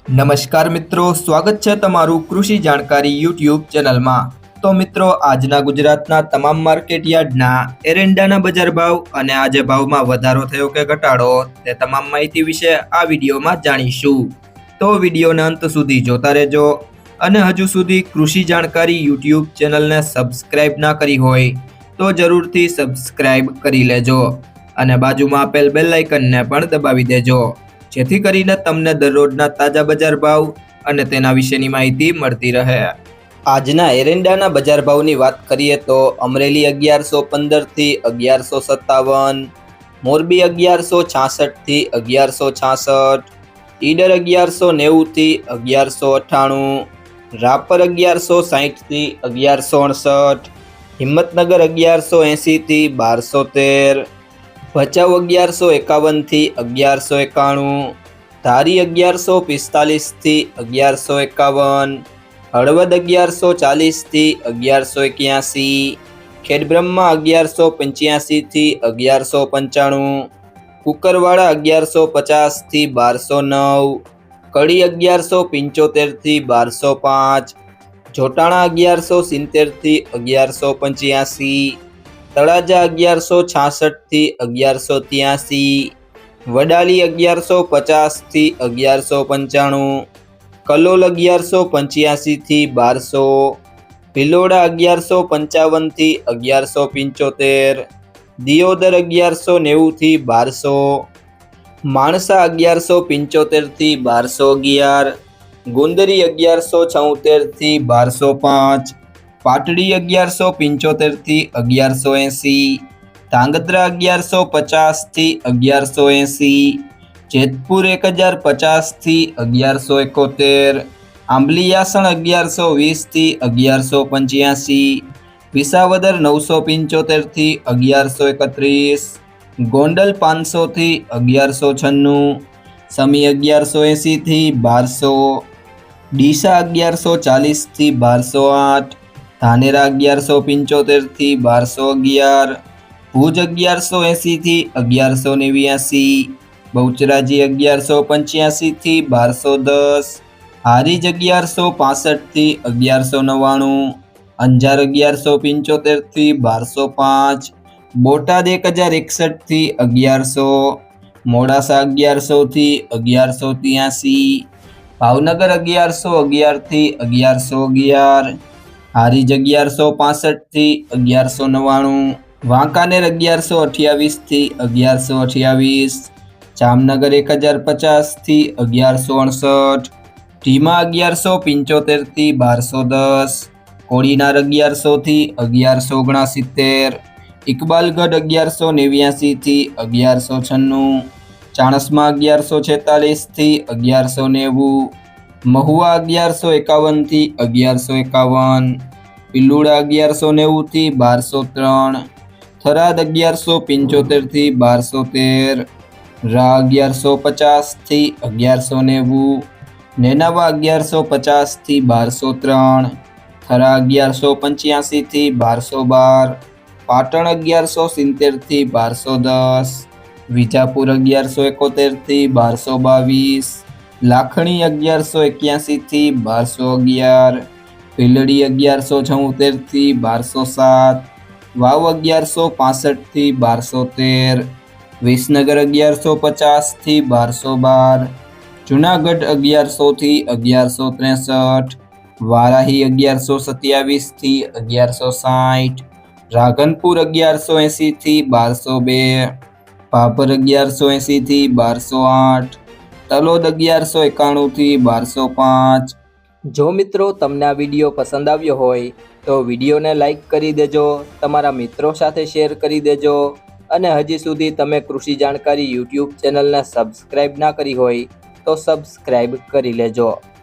નમસ્કાર મિત્રો, સ્વાગત છે તમારું કૃષિ જાણકારી યુટ્યુબ ચેનલમાં। તો મિત્રો, આજના ગુજરાતના તમામ માર્કેટ યાર્ડના એરંડાના બજાર ભાવ અને આજે ભાવમાં વધારો થયો કે ઘટાડો તે તમામ માહિતી વિશે આ વિડીયોમાં જાણીશું। તો વિડીયોને અંત સુધી જોતા રહેજો અને હજુ સુધી કૃષિ જાણકારી યુટ્યુબ ચેનલને સબસ્ક્રાઇબ ના કરી હોય તો જરૂરથી સબસ્ક્રાઇબ કરી લેજો અને બાજુમાં આપેલ બેલ આઇકનને પણ દબાવી દેજો, જેથી કરીને તમને દરરોજના તાજા બજાર ભાવ અને તેના વિશેની માહિતી મળતી રહે। આજના એરંડાના બજાર ભાવની વાત કરીએ તો અમરેલી 1115 થી 1157, મોરબી 1166 થી 1166, ઈડર 1190 થી 1198, રાપર 1160 થી 1168, હિંમતનગર 1180 થી 1213, ભચાઉ 1151 થી 1191, ધારી 1145 થી 1151, હળવદ 1140 થી 1181, ખેડબ્રહ્મા 1185 થી 1195, કુકરવાડા 1150 થી 1209, કડી 1175 થી 1205, જોટાણા 1170 થી 1185, તળાજા 1166 થી 1183, વડાલી 1150 થી 1195, કલોલ 1185 થી 1200, ભિલોડા 1155 થી 1175, દિયોદર 1190 થી 1200, માણસા 1175 થી 1211, ગુંદરી 1176 થી 1205, પાટડી 1175 થી 1180, ધાંગધ્રા 1150 થી 1180, જેતપુર 1050 થી 1171, આંબલીયાસણ 1120 થી 1185, વિસાવદર 975 થી 1131, ગોંડલ 500 થી 1196, સમી 1180 થી 1200, ડીસા 1140 થી 1208, ધાનેરા 1175 થી 1211, ભુજ 1180 થી 1189, બહુચરાજી 1185 થી 1210, હારીજ 1165 થી 1199, અંજાર 1175 થી 1205, બોટાદ 1061 થી 1100, મોડાસા 1100 થી 1183, ભાવનગર 1111 થી 1111, હારીજ 1165 થી 1199, વાંકાનેર 1128 થી 1128, જામનગર 1050 થી 1168, ઢીમા 1175 થી 1210, કોડીનાર 1100 થી 1169, ઇકબાલગઢ 1189 થી 1196, ચાણસ્મા 1146 થી 1190, મહુવા 1151 થી 1151, પિલ્લુડા 1190 થી 1203, થરાદ 1175 થી 1213, રા 1150 થી 1190, નેનાવા 1150 થી 1203, થરા 1185 થી 1212, પાટણ 1170 થી 1210, વિજાપુર 1171 થી 1222, લાખણી 1181 થી 1211, ભીલડી 1174 થી 1207, વાવ 1165 થી 1213, વિસનગર 1150 થી 1212, જુનાગઢ 1100 થી 1163, વારાહી 1127 થી 1160, રાધનપુર 1180 થી 1202, ભાભર 1180 થી 1208, તલોદ 1191 થી 1205। જો મિત્રો તમને આ વિડીયો પસંદ આવ્યો હોય તો વિડીયોને લાઈક કરી દેજો, તમારા મિત્રો સાથે શેર કરી દેજો અને હજી સુધી તમે કૃષિ જાણકારી યુટ્યુબ ચેનલને સબસ્ક્રાઇબ ના કરી હોય તો સબસ્ક્રાઇબ કરી લેજો।